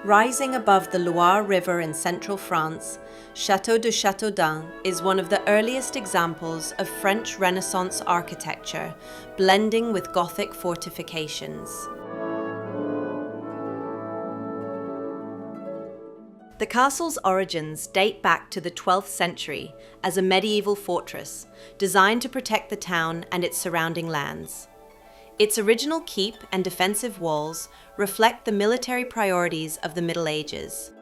Rising above the Loire River in central France, Château de Châteaudun is one of the earliest examples of French Renaissance architecture, blending with Gothic fortifications. The castle's origins date back to the 12th century as a medieval fortress designed to protect the town and its surrounding lands. Its original keep and defensive walls reflect the military priorities of the Middle Ages.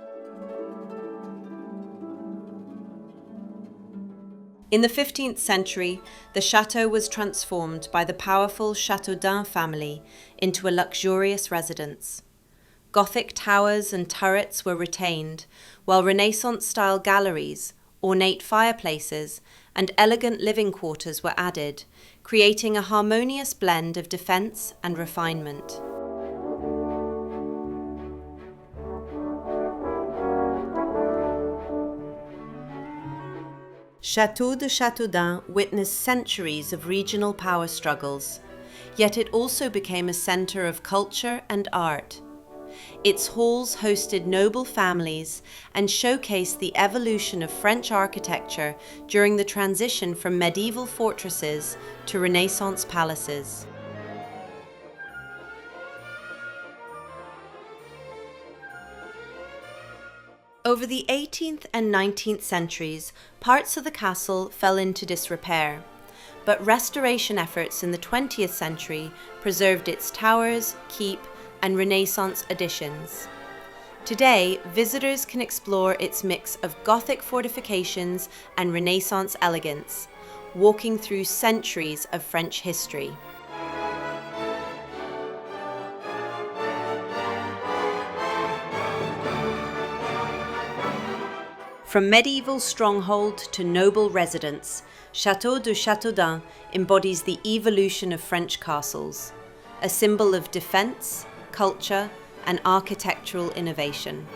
In the 15th century, the chateau was transformed by the powerful Châteaudun family into a luxurious residence. Gothic towers and turrets were retained, while Renaissance-style galleries, ornate fireplaces, and elegant living quarters were added, creating a harmonious blend of defense and refinement. Château de Châteaudun witnessed centuries of regional power struggles, yet it also became a center of culture and art. Its halls hosted noble families and showcased the evolution of French architecture during the transition from medieval fortresses to Renaissance palaces. Over the 18th and 19th centuries, parts of the castle fell into disrepair, but restoration efforts in the 20th century preserved its towers, keep, and Renaissance additions. Today, visitors can explore its mix of Gothic fortifications and Renaissance elegance, walking through centuries of French history. From medieval stronghold to noble residence, Château de Châteaudun embodies the evolution of French castles, a symbol of defense, culture, and architectural innovation.